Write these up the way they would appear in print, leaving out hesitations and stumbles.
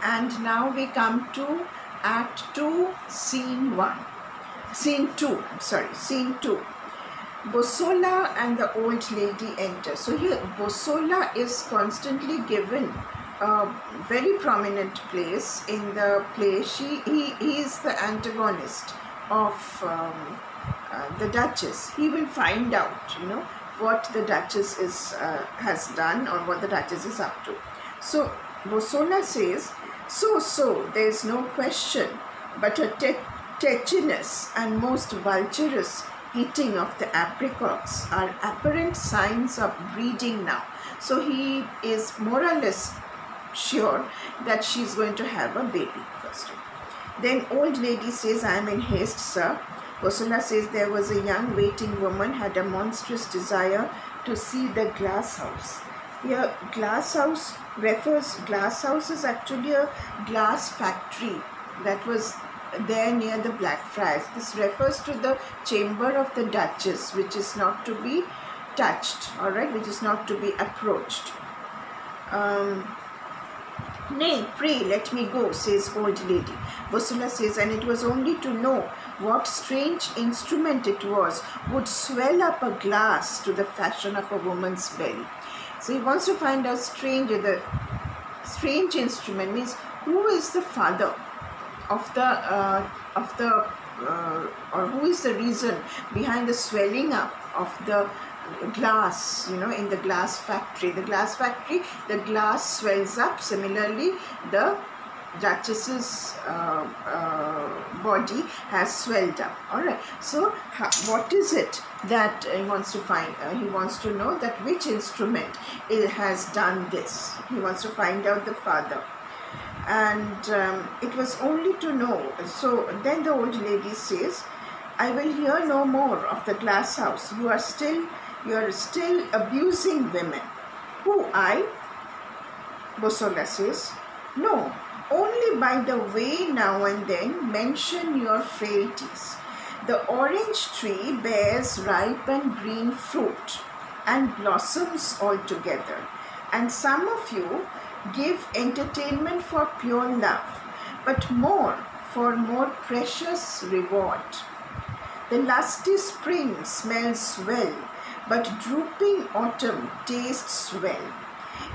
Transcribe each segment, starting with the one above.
And now we come to Act 2, Scene 1. Scene 2, sorry, Scene 2. Bosola and the old lady enter. So here Bosola is constantly given a very prominent place in the play. He is the antagonist of the Duchess. He will find out, what the Duchess has done or what the Duchess is up to. So Bosola says, so there is no question, but a tetchinous and most vulturous eating of the apricots are apparent signs of breeding now. So he is more or less sure that she is going to have a baby first. Then old lady says, I am in haste, sir. Bosola says, there was a young waiting woman had a monstrous desire to see the glass house. Here glass house is actually a glass factory that was there near the Blackfriars. This refers to the chamber of the Duchess, which is not to be touched, alright, which is not to be approached. Nay, pray, let me go, says old lady. Bosola says, and it was only to know what strange instrument it was would swell up a glass to the fashion of a woman's belly. So he wants to find out the strange instrument means who is the father of the or who is the reason behind the swelling up of the glass, in the glass factory. The glass swells up. Similarly, the Duchess's body has swelled up. All right. So, what is it that he wants to find? He wants to know that which instrument has done this. He wants to find out the father. And it was only to know. So then the old lady says, I will hear no more of the glass house. You are still abusing women. Who, I? Bosola says, no, only by the way now and then mention your frailties. The orange tree bears ripe and green fruit and blossoms altogether, and some of you give entertainment for pure love, but for more precious reward. The lusty spring smells well, but drooping autumn tastes well.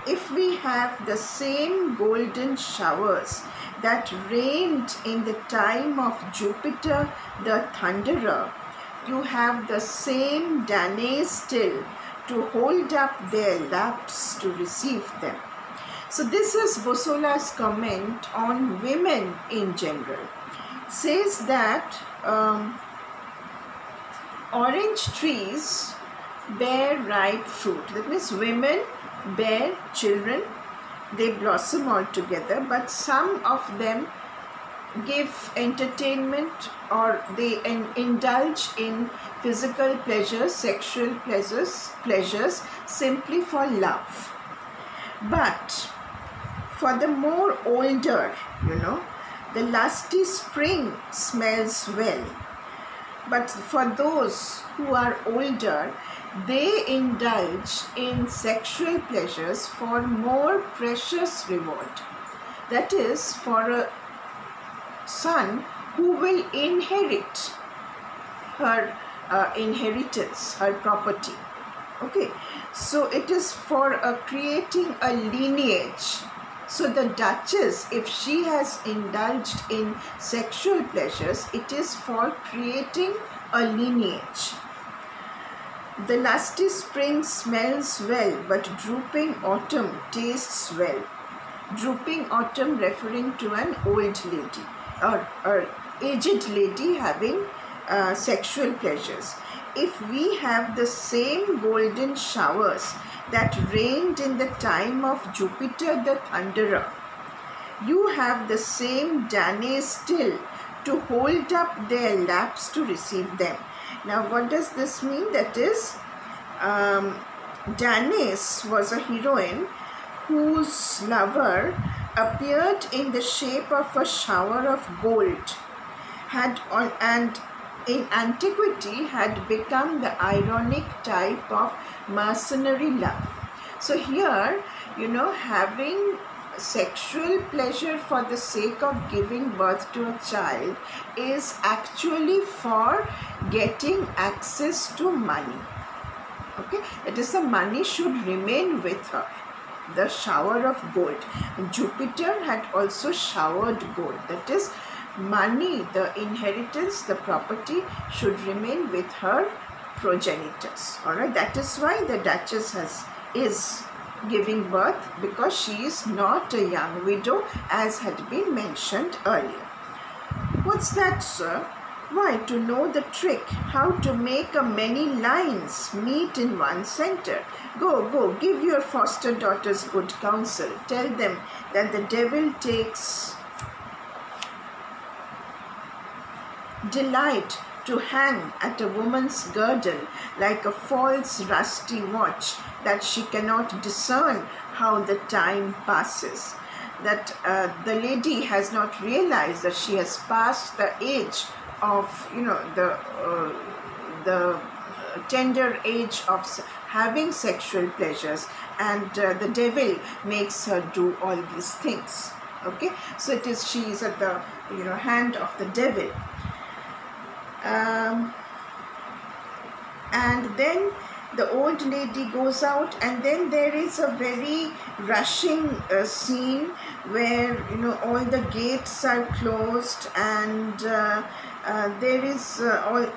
If we have the same golden showers that rained in the time of Jupiter the Thunderer, you have the same Danae still to hold up their laps to receive them. So this is Bosola's comment on women in general. Says that orange trees bear ripe fruit. That means women bear children, they blossom all together, but some of them give entertainment or they indulge in physical pleasures, sexual pleasures simply for love. But for the more older, the lusty spring smells well. But for those who are older, they indulge in sexual pleasures for more precious reward. That is, for a son who will inherit her inheritance, her property. Okay, so it is for creating a lineage. So the Duchess, if she has indulged in sexual pleasures, it is for creating a lineage. The lusty spring smells well, but drooping autumn tastes well. Drooping autumn referring to an old lady or aged lady having sexual pleasures. If we have the same golden showers that rained in the time of Jupiter the Thunderer, you have the same Danae still to hold up their laps to receive them. Now what does this mean? That is, Danae was a heroine whose lover appeared in the shape of a shower of gold, and in antiquity had become the ironic type of mercenary love. So here, having sexual pleasure for the sake of giving birth to a child is actually for getting access to money. Okay, it is the money should remain with her. The shower of gold. Jupiter had also showered gold. That is, money, the inheritance, the property should remain with her progenitors. Alright, that is why the Duchess is giving birth, because she is not a young widow, as had been mentioned earlier. What's that, sir? Why, to know the trick, how to make a many lines meet in one center. Go, give your foster daughters good counsel. Tell them that the devil takes delight to hang at a woman's girdle like a false rusty watch, that she cannot discern how the time passes. That the lady has not realized that she has passed the age of, the tender age of having sexual pleasures, and the devil makes her do all these things. Okay, so she is at the hand of the devil. And then the old lady goes out, and then there is a very rushing scene where all the gates are closed, and there is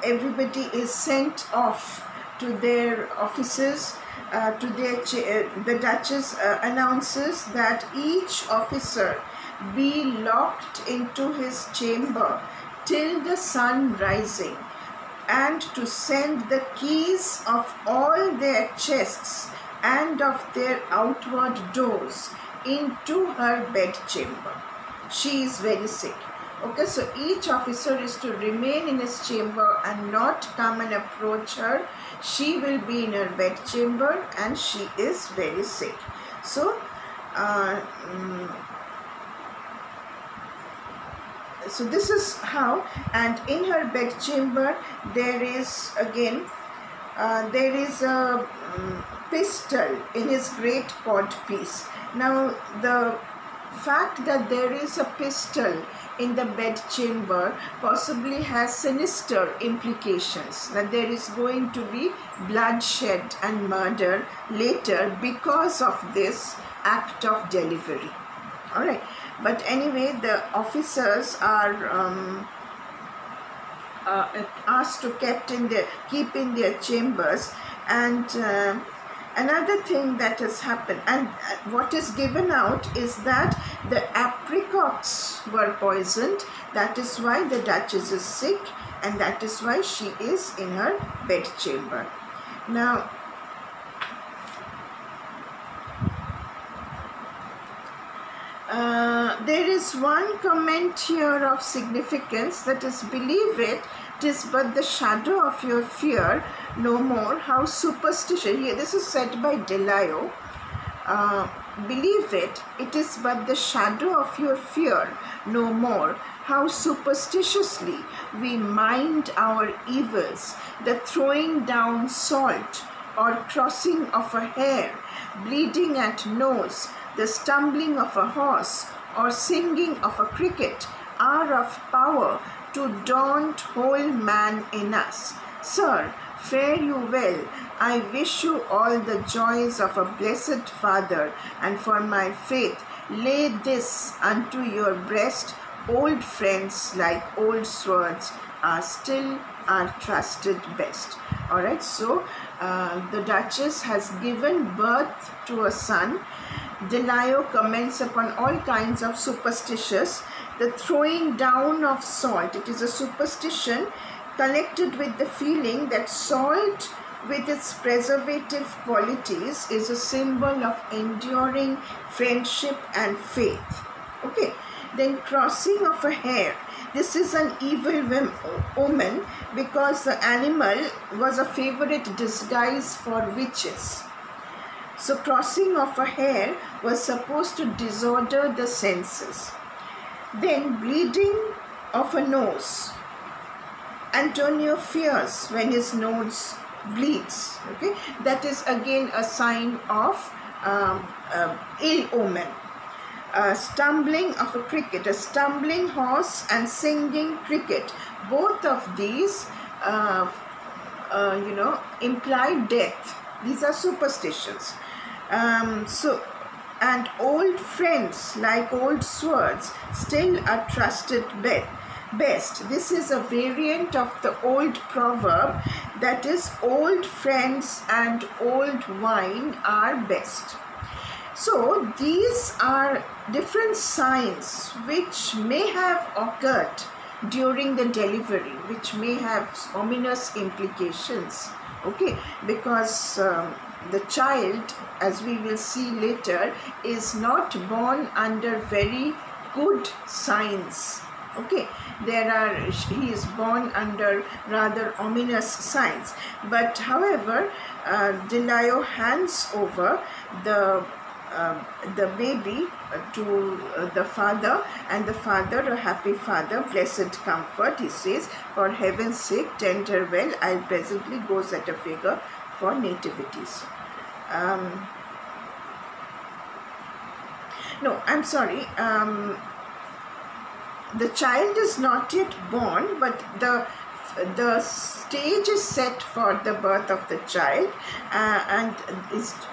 everybody is sent off to their offices, to their the Duchess announces that each officer be locked into his chamber till the sun rising, and to send the keys of all their chests and of their outward doors into her bedchamber. She is very sick. Okay, so each officer is to remain in his chamber and not come and approach her. She will be in her bedchamber, and she is very sick. So, so this is how, and in her bedchamber there is again there is a pistol in his great codpiece. Now the fact that there is a pistol in the bedchamber possibly has sinister implications, that there is going to be bloodshed and murder later because of this act of delivery. All right. But anyway, the officers are asked to keep in their chambers. And another thing that has happened, and what is given out, is that the apricots were poisoned. That is why the Duchess is sick, and that is why she is in her bedchamber. Now, there is one comment here of significance, that is, believe it, 'tis but the shadow of your fear, no more. How superstitious. Here, this is said by Delio. Believe it, it is but the shadow of your fear, no more. How superstitiously we mind our evils, the throwing down salt, or crossing of a hair, bleeding at nose, the stumbling of a horse, or singing of a cricket, are of power to daunt whole man in us. Sir, fare you well. I wish you all the joys of a blessed father, and for my faith, lay this unto your breast. Old friends like old swords are still our trusted best. All right, so the Duchess has given birth to a son. Delio comments upon all kinds of superstitions. The throwing down of salt, it is a superstition connected with the feeling that salt with its preservative qualities is a symbol of enduring friendship and faith. Okay, then crossing of a hair. This is an evil omen because the animal was a favorite disguise for witches. So crossing of a hair was supposed to disorder the senses. Then bleeding of a nose. Antonio fears when his nose bleeds. Okay, that is again a sign of ill omen. stumbling of a cricket, a stumbling horse and singing cricket. Both of these, imply death. These are superstitions. And old friends like old swords still are trusted best. This is a variant of the old proverb that is, old friends and old wine are best. So these are different signs which may have occurred during the delivery, which may have ominous implications. Okay, because the child, as we will see later, is not born under very good signs. Okay, he is born under rather ominous signs. But however, DeLisle hands over the baby to the father, and the father, a happy father, blessed comfort, he says, for heaven's sake, tender well, I'll presently go set a figure for nativities. No, I'm sorry. The child is not yet born, but the stage is set for the birth of the child, and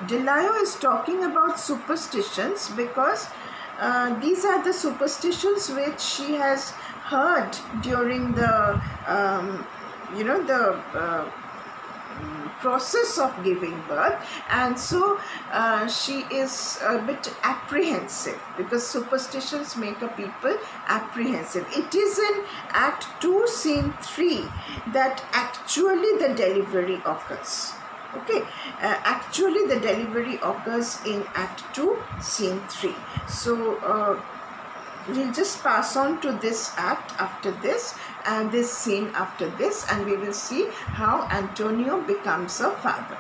DeLisle is talking about superstitions because these are the superstitions which she has heard during the process of giving birth, and so she is a bit apprehensive, because superstitions make a people apprehensive. It is in Act 2, Scene 3 that actually the delivery occurs. Okay, actually the delivery occurs in Act 2, Scene 3. So we'll just pass on to this act after this, and this scene after this, and we will see how Antonio becomes a father.